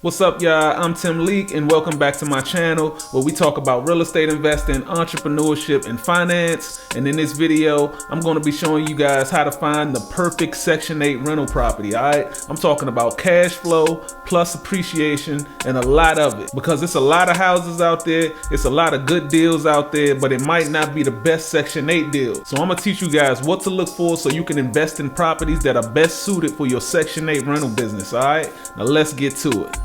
What's up, y'all? I'm Tim Leak and welcome back to my channel where we talk about real estate investing, entrepreneurship, and finance. And in this video, I'm going to be showing you guys how to find the perfect Section 8 rental property, alright? I'm talking about cash flow plus appreciation and a lot of it, because it's a lot of houses out there, it's a lot of good deals out there, but it might not be the best Section 8 deal. So I'm going to teach you guys what to look for so you can invest in properties that are best suited for your Section 8 rental business, alright? Now let's get to it.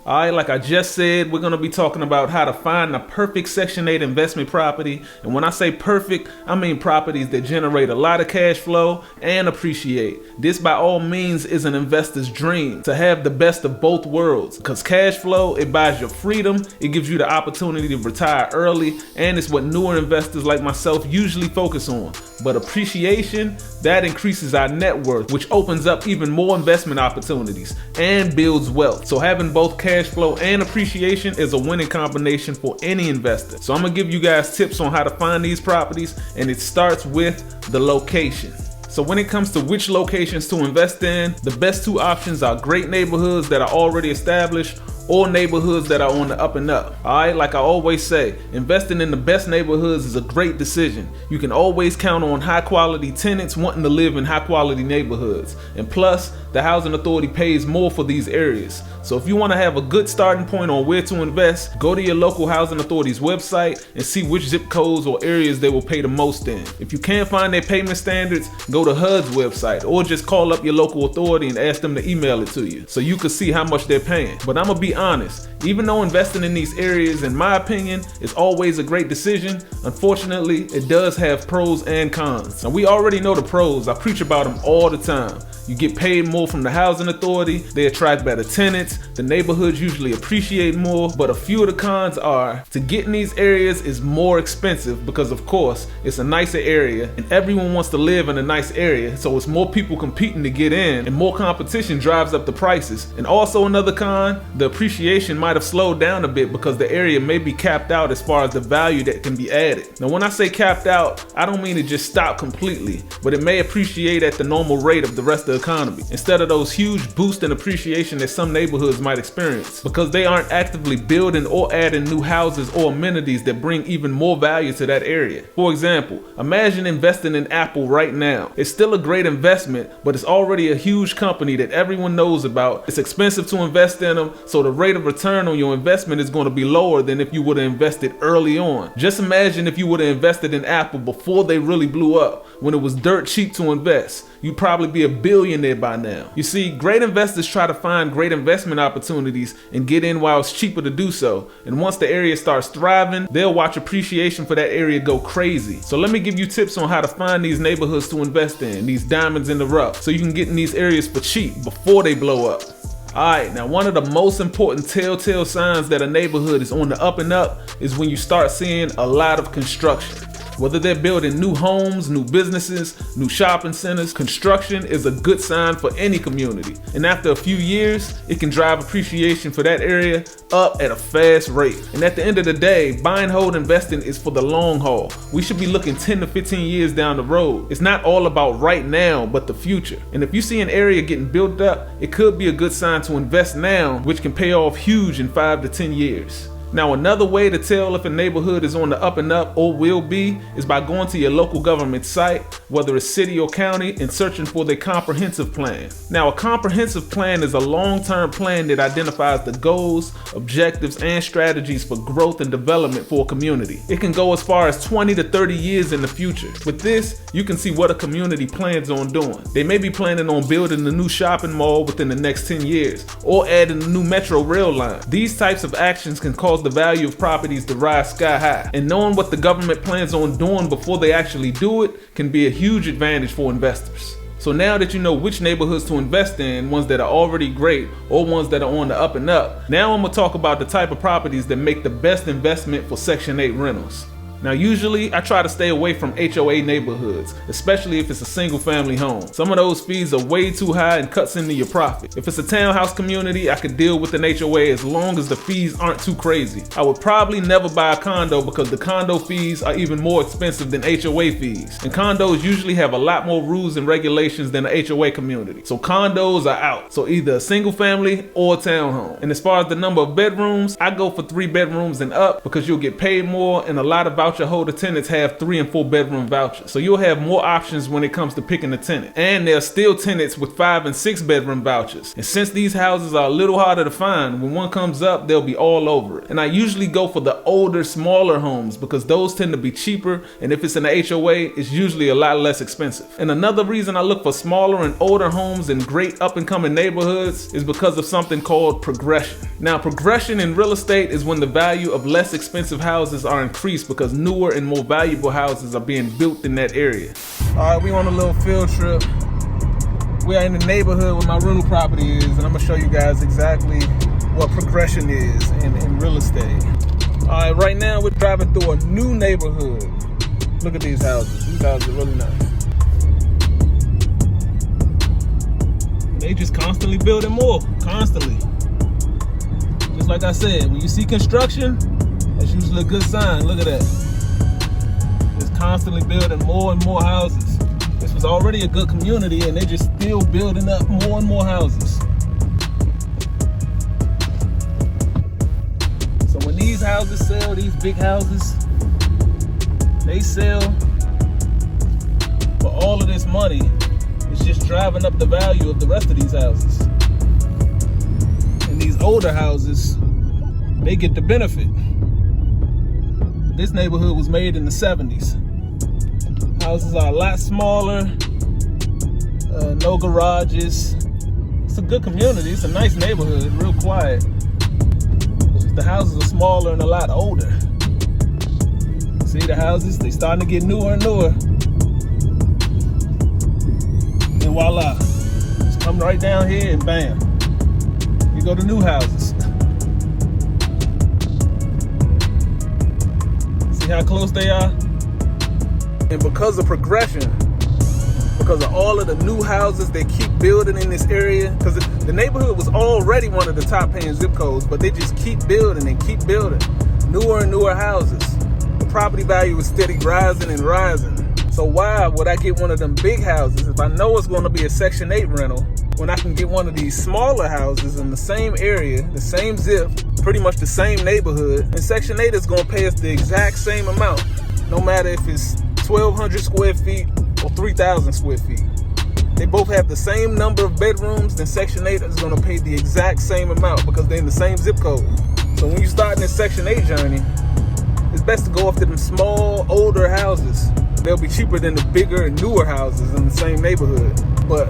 Alright, like I just said, we're going to be talking about how to find the perfect Section 8 investment property. And when I say perfect, I mean properties that generate a lot of cash flow and appreciate. This by all means is an investor's dream, to have the best of both worlds. Because cash flow, it buys your freedom, it gives you the opportunity to retire early, and it's what newer investors like myself usually focus on. But appreciation, that increases our net worth, which opens up even more investment opportunities and builds wealth. So having both cash flow and appreciation is a winning combination for any investor. So I'm gonna give you guys tips on how to find these properties, and it starts with the location. So when it comes to which locations to invest in, the best two options are great neighborhoods that are already established or neighborhoods that are on the up and up. Alright, like I always say, investing in the best neighborhoods is a great decision. You can always count on high quality tenants wanting to live in high quality neighborhoods. And plus, the housing authority pays more for these areas. So if you want to have a good starting point on where to invest, go to your local housing authority's website and see which zip codes or areas they will pay the most in. If you can't find their payment standards, go to HUD's website or just call up your local authority and ask them to email it to you so you can see how much they're paying. But I'm gonna be honest, even though investing in these areas, in my opinion, is always a great decision, unfortunately, it does have pros and cons. Now we already know the pros, I preach about them all the time. You get paid more from the housing authority, they attract better tenants, the neighborhoods usually appreciate more, but a few of the cons are, to get in these areas is more expensive because of course, it's a nicer area and everyone wants to live in a nice area, so it's more people competing to get in and more competition drives up the prices. And also another con, the appreciation might have slowed down a bit because the area may be capped out as far as the value that can be added. Now when I say capped out, I don't mean to just stop completely, but it may appreciate at the normal rate of the rest of the economy, instead of those huge boosts in appreciation that some neighborhoods might experience, because they aren't actively building or adding new houses or amenities that bring even more value to that area. For example, imagine investing in Apple right now. It's still a great investment, but it's already a huge company that everyone knows about. It's expensive to invest in them, so the rate of return on your investment is going to be lower than if you would have invested early on. Just imagine if you would have invested in Apple before they really blew up, when it was dirt cheap to invest. You'd probably be a billionaire by now. You see, great investors try to find great investment opportunities and get in while it's cheaper to do so. And once the area starts thriving, they'll watch appreciation for that area go crazy. So let me give you tips on how to find these neighborhoods to invest in, these diamonds in the rough, so you can get in these areas for cheap before they blow up. Alright, now one of the most important telltale signs that a neighborhood is on the up and up is when you start seeing a lot of construction. Whether they're building new homes, new businesses, new shopping centers, construction is a good sign for any community. And after a few years, it can drive appreciation for that area up at a fast rate. And at the end of the day, buy and hold investing is for the long haul. We should be looking 10 to 15 years down the road. It's not all about right now, but the future. And if you see an area getting built up, it could be a good sign to invest now, which can pay off huge in 5 to 10 years. Now another way to tell if a neighborhood is on the up and up or will be is by going to your local government site, whether it's city or county, and searching for their comprehensive plan. Now a comprehensive plan is a long-term plan that identifies the goals, objectives, and strategies for growth and development for a community. It can go as far as 20 to 30 years in the future. With this, you can see what a community plans on doing. They may be planning on building a new shopping mall within the next 10 years or adding a new metro rail line. These types of actions can cause the value of properties to rise sky high, and knowing what the government plans on doing before they actually do it can be a huge advantage for investors. So now that you know which neighborhoods to invest in, ones that are already great or ones that are on the up and up, now I'm going to talk about the type of properties that make the best investment for Section 8 rentals. Now usually I try to stay away from HOA neighborhoods, especially if it's a single family home. Some of those fees are way too high and cuts into your profit. If it's a townhouse community, I could deal with an HOA as long as the fees aren't too crazy. I would probably never buy a condo because the condo fees are even more expensive than HOA fees. And condos usually have a lot more rules and regulations than a HOA community. So condos are out. So either a single family or a townhome. And as far as the number of bedrooms, I go for 3 bedrooms and up because you'll get paid more, and a lot of voucher holder tenants have 3 and 4 bedroom vouchers. So you'll have more options when it comes to picking a tenant. And there are still tenants with 5 and 6 bedroom vouchers. And since these houses are a little harder to find, when one comes up, they'll be all over it. And I usually go for the older, smaller homes because those tend to be cheaper, and if it's in a HOA, it's usually a lot less expensive. And another reason I look for smaller and older homes in great up and coming neighborhoods is because of something called progression. Now, progression in real estate is when the value of less expensive houses are increased because newer and more valuable houses are being built in that area. All right, we on a little field trip. We are in the neighborhood where my rental property is, and I'm gonna show you guys exactly what progression is in real estate. All right, right now we're driving through a new neighborhood. Look at these houses. These houses are really nice. They just constantly building more, constantly. Just like I said, when you see construction, that's usually a good sign. Look at that. It's constantly building more and more houses. This was already a good community, and they're just still building up more and more houses. So when these houses sell, these big houses, they sell for all of this money. It's just driving up the value of the rest of these houses. And these older houses, they get the benefit. This neighborhood was made in the 70s. Houses are a lot smaller, no garages. It's a good community, it's a nice neighborhood, real quiet. The houses are smaller and a lot older. See the houses, they starting to get newer and newer. And voila, just come right down here and bam, you go to new houses. See how close they are? And because of progression, because of all of the new houses they keep building in this area, because the neighborhood was already one of the top paying zip codes, but they just keep building and keep building newer and newer houses. The property value is steady rising and rising. So why would I get one of them big houses if I know it's going to be a Section 8 rental when I can get one of these smaller houses in the same area, the same zip, pretty much the same neighborhood, and Section 8 is going to pay us the exact same amount, no matter if it's 1,200 square feet or 3,000 square feet. They both have the same number of bedrooms, then Section 8 is going to pay the exact same amount because they're in the same zip code. So when you start in this Section 8 journey, it's best to go after them small, older houses. They'll be cheaper than the bigger and newer houses in the same neighborhood, but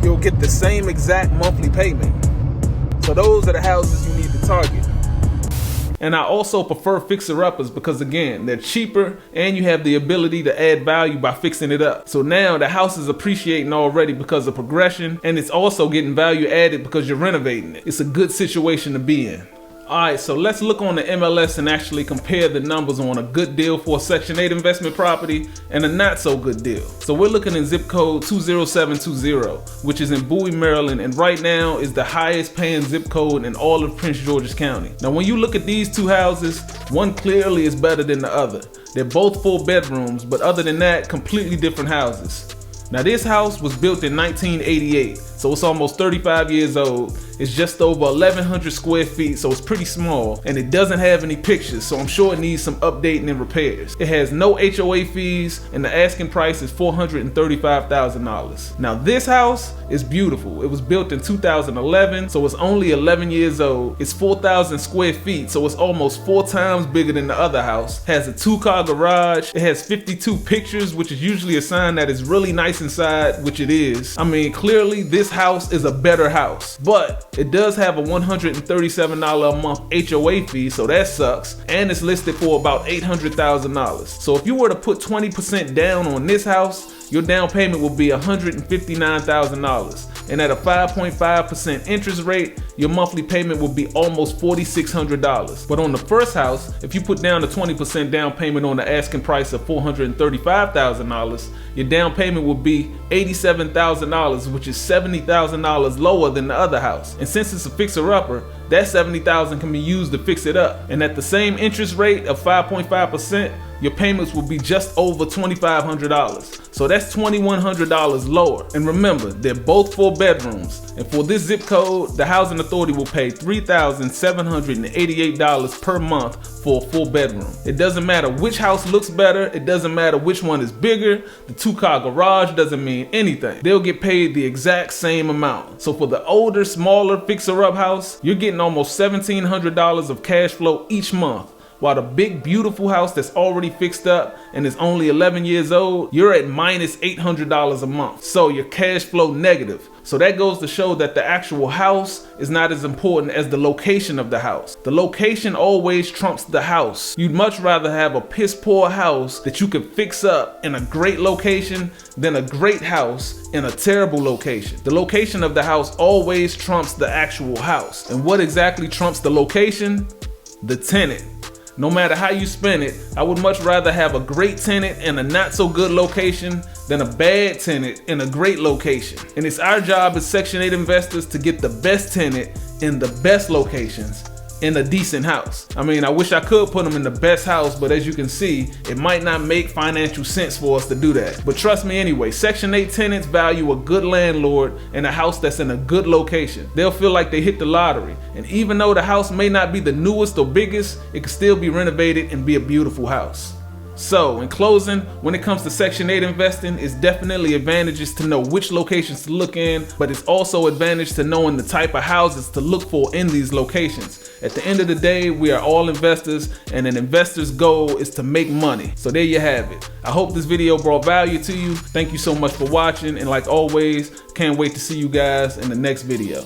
you'll get the same exact monthly payment. So those are the houses you need to target. And I also prefer fixer-uppers because, again, they're cheaper and you have the ability to add value by fixing it up. So now the house is appreciating already because of progression, and it's also getting value added because you're renovating it. It's a good situation to be in. Alright, so let's look on the MLS and actually compare the numbers on a good deal for a Section 8 investment property and a not so good deal. So we're looking in zip code 20720, which is in Bowie, Maryland, and right now is the highest paying zip code in all of Prince George's County. Now when you look at these two houses, one clearly is better than the other. They're both 4 bedrooms, but other than that, completely different houses. Now this house was built in 1988, so it's almost 35 years old. It's just over 1,100 square feet, so it's pretty small, and it doesn't have any pictures, so I'm sure it needs some updating and repairs. It has no HOA fees, and the asking price is $435,000. Now this house is beautiful. It was built in 2011, so it's only 11 years old. It's 4,000 square feet, so it's almost 4 times bigger than the other house. It has a 2-car garage. It has 52 pictures, which is usually a sign that it's really nice inside, which it is. I mean, clearly this house is a better house, but it does have a $137 a month HOA fee, so that sucks, and it's listed for about $800,000. So if you were to put 20% down on this house, your down payment will be $159,000. And at a 5.5% interest rate, your monthly payment will be almost $4,600. But on the first house, if you put down a 20% down payment on the asking price of $435,000, your down payment will be $87,000, which is $70,000 lower than the other house. And since it's a fixer-upper, that $70,000 can be used to fix it up. And at the same interest rate of 5.5%, your payments will be just over $2,500. So that's $2,100 lower. And remember, they're both 4 bedrooms. And for this zip code, the Housing Authority will pay $3,788 per month for a 4-bedroom. It doesn't matter which house looks better. It doesn't matter which one is bigger. The 2-car garage doesn't mean anything. They'll get paid the exact same amount. So for the older, smaller fixer-up house, you're getting almost $1,700 of cash flow each month. While the big, beautiful house that's already fixed up and is only 11 years old, you're at minus $800 a month. So you're cash flow negative. So that goes to show that the actual house is not as important as the location of the house. The location always trumps the house. You'd much rather have a piss poor house that you could fix up in a great location than a great house in a terrible location. The location of the house always trumps the actual house. And what exactly trumps the location? The tenant. No matter how you spin it, I would much rather have a great tenant in a not so good location than a bad tenant in a great location. And it's our job as Section 8 investors to get the best tenant in the best locations in a decent house. I mean, I wish I could put them in the best house, but as you can see, it might not make financial sense for us to do that. But trust me anyway, Section 8 tenants value a good landlord and a house that's in a good location. They'll feel like they hit the lottery. And even though the house may not be the newest or biggest, it can still be renovated and be a beautiful house. So, in closing, when it comes to Section 8 investing, it's definitely advantages to know which locations to look in, but it's also advantage to knowing the type of houses to look for in these locations. At the end of the day, we are all investors, and an investor's goal is to make money. So there you have it. I hope this video brought value to you. Thank you so much for watching, and like always, can't wait to see you guys in the next video.